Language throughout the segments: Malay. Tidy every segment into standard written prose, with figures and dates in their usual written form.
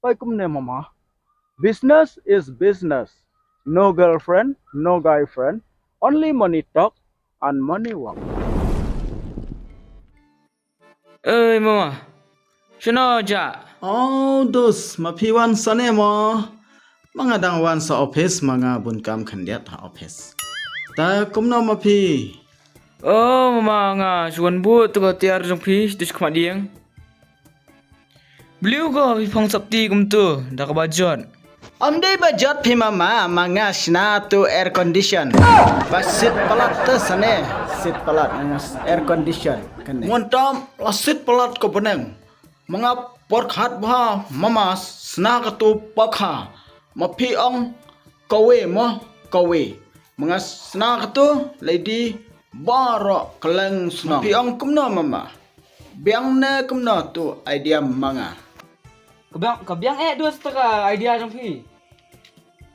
Paikumne mama. Business is business. No girlfriend, no guy friend. Only money talk and money walk. Mama. Shino ja. Oh, dos mapiwan sane mo. Mga dangwan sa office, mga bunkam kandiat ha office. Ta kumno mapi. Mama nga suan bu tu ko tiar jong phi dis khma dieng. Beliau ko pang sapti kum tu dak bajon. Amde bajot pi mama mga sna tu air condition. Bas sit palat tu sane. Sit palat air condition. Montam la sit palat ko beneng. Mga porkhat bah mama sna ka tu pakha. Mapi ong kawe mo kawe. Mga sna ka tu lady baro keleng sna. Mapi ong kumno mama. Biang ne kumno tu idea mga. Kabiang dua setengah idea jong phi.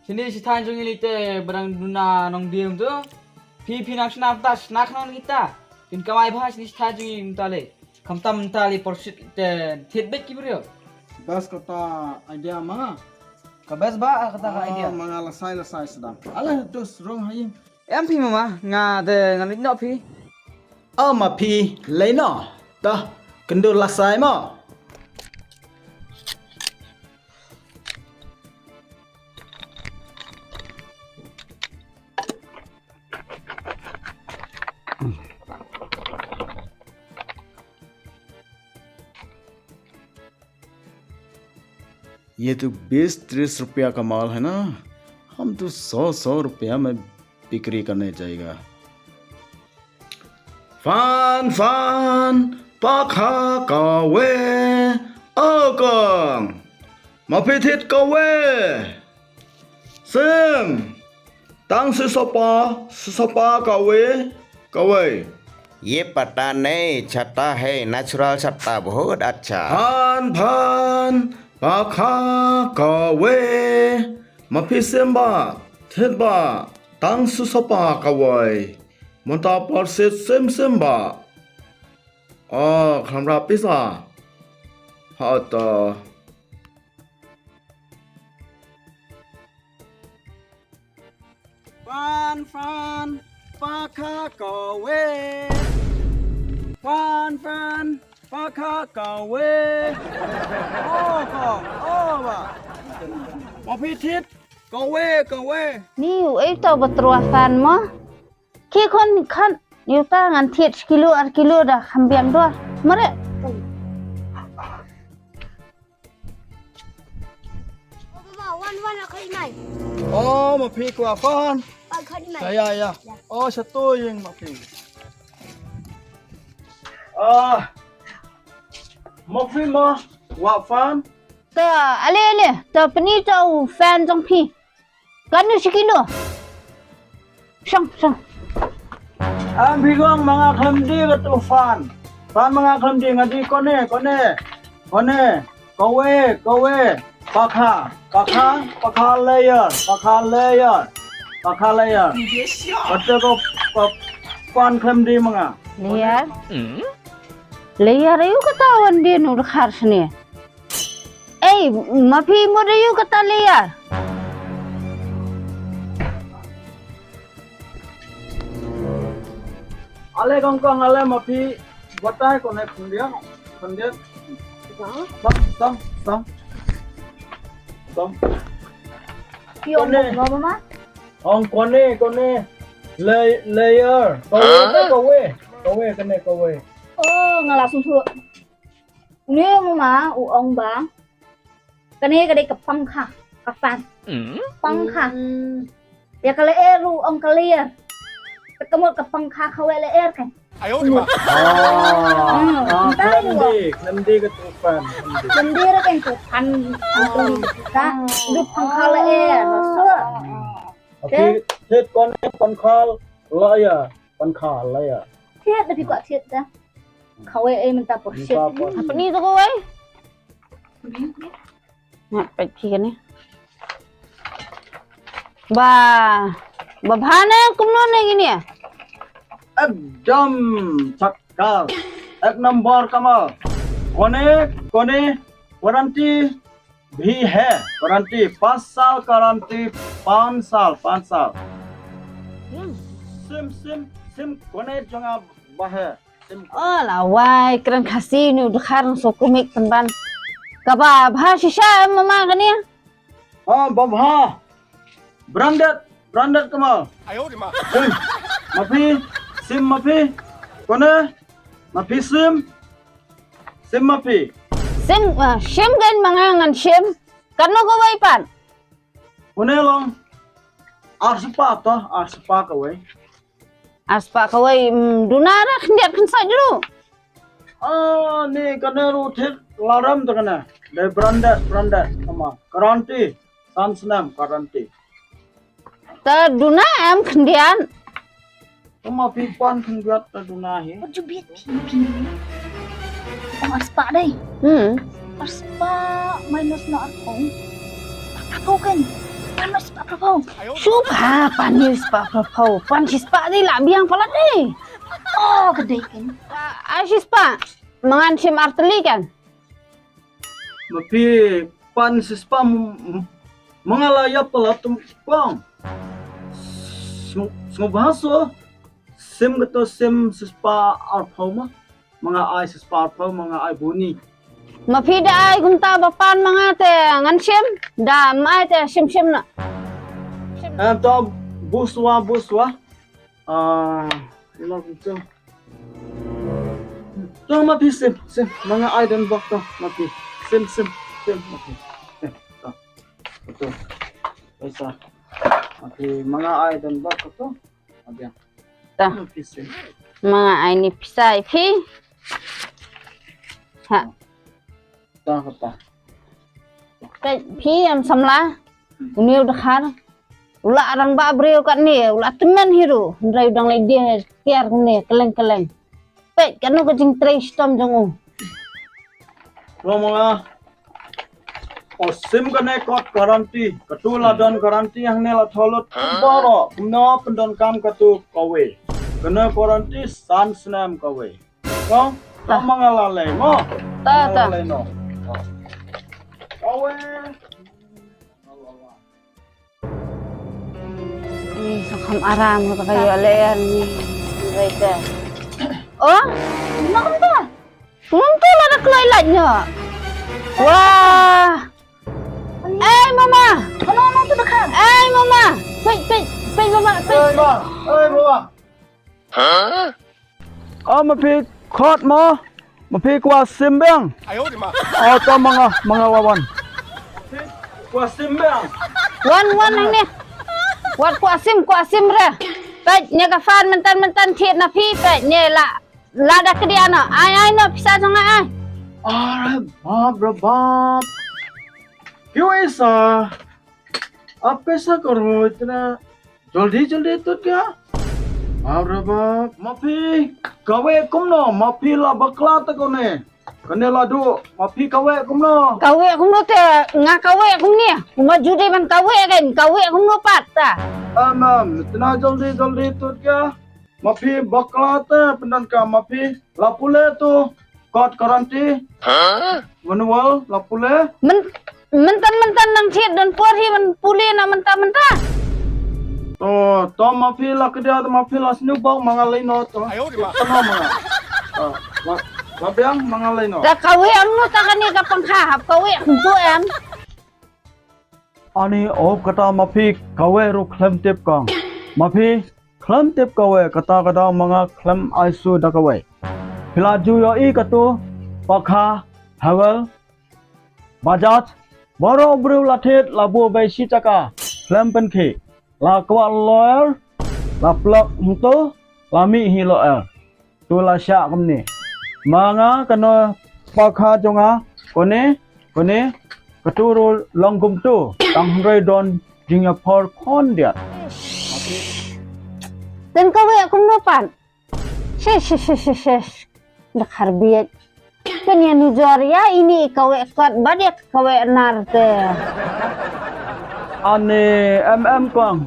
Sini si tan jong ilite barang duna nong diem tu. Phi nak snap tas nak nong kita. Tin kamai bahas ni tan jong tale. Kamtam tali porsit te thitbet ki brio. Bas kata idea mga. Kabes ba kata ka idea. Mga lasai sedang. Alah dos rong hayim. Em phi mama nga de ngalit no phi. Mapi leino. Ta kendo lasai mo. ये तो 20-30 रुपया का माल है ना, हम तो 100 रुपया में बिक्री करने जाएगा। फान पाखा कावे ओकम मफिथित कावे सिम तांग सपा कावे ये पता नहीं छटा है नेचुरल छटा बहुत अच्छा। फान पाखा कावे मफिसेम्बा थेबा तांग सपा कावे monta porset semba khamra pisa hata fan pakha kawe fan pakha kawe ba mapithit kawe นี่อยู่ไอ้ตัวบัตรวฟันมั้งขี้คนขันอยู่ตั้งอันเทียดกิโลอันกิโลดะคำเบียงด้วยมาเลย วันละคนไหน มาพี่กว่าฟัน วันคนไหน ya satu yang mapi mapi ma wa fan ตัวอะไรตัวปนีตัวแฟนจงพี่กันอยู่สิกิโลช่าง Ang bigong mga klamdi to fan mga klamdi ngadi kone kawe pakha layer kata ko fan klamdi mga liar ayu ketahuan dia nur khars ni mafi mo ayu kata liar ale kongkong ale mapi batai kone fundian sam kone mama ong kone layer kawe kene ngala susu ni mama uong bang kene kade kepangkha kafan pangkha ya kale eru ong kalier ketemu kepangkha kawe leer kan klamdi ke to fan sendiri kan tuh kan kita hidup pangkha leer so tapi set konkal layer thiết tapi kok thiết dah kawe minta porsi apa ni tu kawe nak pergi kan ni Babhana kumno na gini ya? एकदम चक्कर एक नंबर कमाल कोने वारंटी भी है गारंटी 5 साल गारंटी 5 साल 5 साल sim sim sim connect jangan bahaya sim Oh lah wai keren kasih ni udah karang sokumik temban. Kaba bahasa mama kan ya? babha branded kamal sim mafi kone mafi sim mafi Sim kan mangangan sim. Karena ko wai pan. kone long arspa kawai Aspa kawai dunara kendiat kan sa dulu. ni kene ruthit laram to kene de branded kama garanti sansnam garanti Ta duna am kendian. kama pipan kendiat ta dunahi Jubit pipi. Oh aspa dai. Aspa minus na akong. Ako kan. Paano spa propau? Supa panis spa propau. Pan si spa di labiang palat eh. Oh gede kan. Si spa mangan sim arteli kan. mapi pan sispa mengalaya pelatum pang bahasa sim keto sim sispa arpau mah mga ai sispa arpau mga ai buni Mapida ay gunta bapan mga te ngan sim. Da mai te sim na. to buswa ilang itu to mapi sim mga ai dan bak to mapi sim mapi to betul bisa mapi mga ai dan bak to abiang Ta mapi sim mga ay ni pisay pi. Ha kata pe pi am samla. Uni udah khar. Ula arang ba breu kat ni, ula teman hiru. Ndrai udang lagi dia kiar ni keleng. Pe kanu ko jing tray stom jong lo mga sim kane kot garanti katula don garanti yang nela tholot boro no pendon kam katu kawe kena garanti sansnam kawe no mangalale mo Ta mangalale no kawe Ni sakam aram ko kayo alean ni. Right there. Oh, nakamta. Kumanta la naklailat niya. Wah. Mama. Ano to dekat? Mama. Pay mama. ơi mama mapi kot mo mapi kwa simbang to mga lawan kwa simbang Wan nang ni. Wat kuasim re. Pay nya ka fan mentan thiet na phi pay nya la da kedia no. Ai no pisa sanga ai. अरे बाप क्यों ऐसा आप कैसा करो इतना जल्दी तो क्या अरे बाप माफी कवे कुमनो माफी ला बकला तक ने कने ला दो माफी कवे कुमनो Kawe akong no te nga kawe akong ni. Maju dai man kawe kan. Kawe akong no pat ta. इतना जल्दी तो क्या माफी बकला ते pendon का माफी ला पुले तो कॉट garanti manual ला पुले Mentan nang thiet dan por hi man puli na menta. तो माफी ला के dia माफी ला snu bang mangalai no to tengah mga mabiang mangalai no Da kawe ang no ta kan ni ka pangkha hap kawe akong tu em. ani op kata mafi kawe ru khlem tep kang mafi khlem tep kawe kata mga khlem aisu da kawe phila ju yo I katu pakha hawal bajaj boro bru lathet labu bai si taka khlem penki la kwa lawyer la plok hto la mi hi lawyer tu la sha kamni manga kano pakha jonga kone katuru longgum tu tanghrai don jingya por kon dia Dan kawe akong no pan. Shes. Dak harbiet. Kan ya nujor ya ini kawe kot badet kawe nar te. ane kong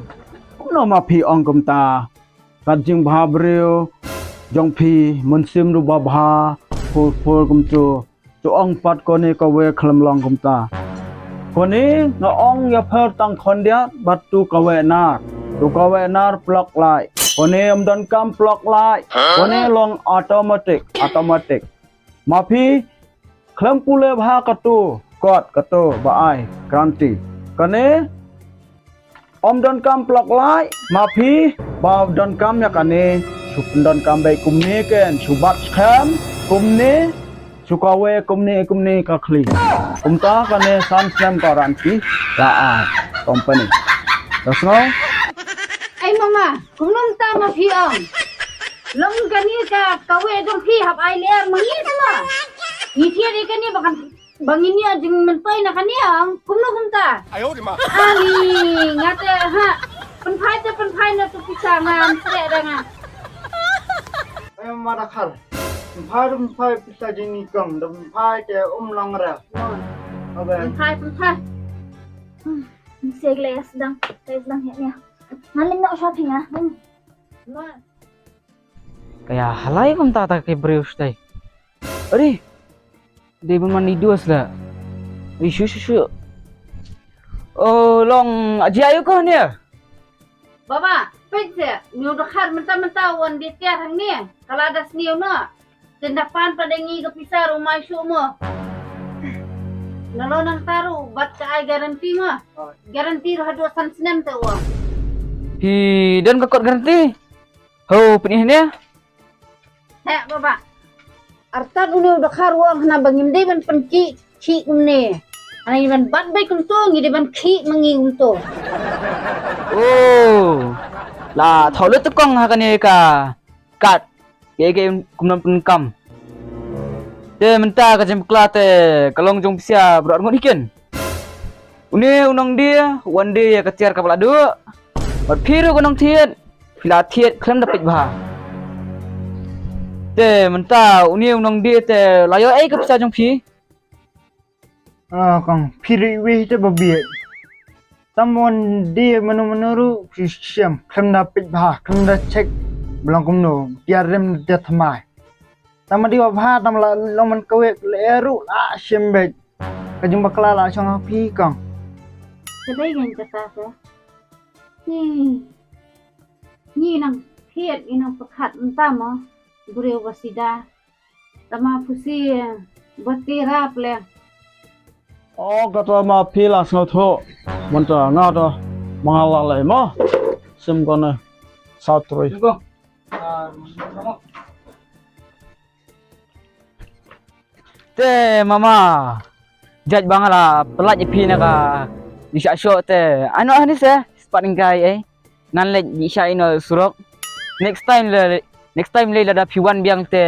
no ma phi ong kum ta kat jing bha breu jong phi munsim ru ba bha phul kum tu ong pat ko ne kawe khlam long kum ta คนนี้น้าอองอย่าเพิ่ตังคนเดียวบัดตูกเวนาตูกเวนาปลอกไลคนนี้อมดันกำปลอกไลคนนี้ลงออโตเมติกมาพี่เคลมปูเลบหากตูกอดกตูบะไอกรันตีคนนี้อมดันกำปลอกไลมาพี่บาวดันกำya kan niชุบดันกำไปกุมนี้เกนชุบัดแคมกุมนี้suka we kumni ka kli kumta kane san slam garanti la a company dasno Ai mama, kumnum ta ma phi ong. Long kani ka kawe dong phi hap ai le mangi sama. Ni thia de kani bakan bangin ni jing men pai na kani ang kumnum kumta. Ani ngate ha. Pen phai na tu pisa ngam tre da nga. Ay madakar. Phai pita jini kang dam phai te lang ra. Pen phai. Seg le sedang het ya. Ngalim nak shopping ah. Kaya halay kung tata kay Breus tay. Ari, di ba man iduas la? Ay, shu. Oh, long aji ayo ko niya. Baba, pwede. Niyo dakhar menta wan di tiar hang ni. Kalau ada sniu na. Tindapan pada ngi kapisa rumah syu mo. Nalo nang taru bat ka ay garanti mo. Garanti ro hadu san sinem te wa. Hi, dan kakot garanti. Ho, penih niya. Hek baba. Artan uni dakhar wang hana bangim de ban penki ki umne. Ana ban bat bai kunto ngi de ban ki mangi umto. Oh, lah thau le tukang ha kani ka. Kat. Ke kumnam penkam. Te menta ka jem klate kalong jong pisia berat ngot iken. Uni unang dia, wan dia ka tiar ka baladu. Bat phiru konong thiet, phila thiet klem dapit ba. Te menta uni unang dia te layo ai ka pisia jong phi. Kang phiri we te babiet. Tamon dia menuru siam klem dapit ba, klem da check belum kumno tiar rem dia thamai. Tama di wabha tam la long man kawe leru la shembek. Kajung bakla la chong phi kang. Sebai gen kata se. Ni nang thiet inang pakhat mta mo. Bureu basida. Tama pusi batira ple. oh kata ma pila snau tho monta nga to mangala lai mo sim kone satroi Go. Te mama. Jaj bangala pelat je pi na ka. Di syok te. Ano ni se? Sparring kai Nan le di sya ino surok. Next time le ada piwan biang te.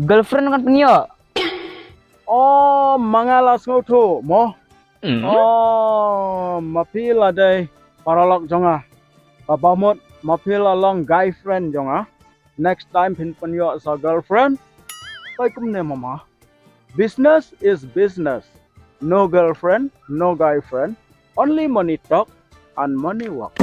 Girlfriend kan penyo. oh mangala snau tho mo oh ma pila dai paralok jonga babamot ma pila long guy friend jonga next time pin panyo sa girlfriend pai kumne mama business is business no girlfriend no guy friend only money talk and money walk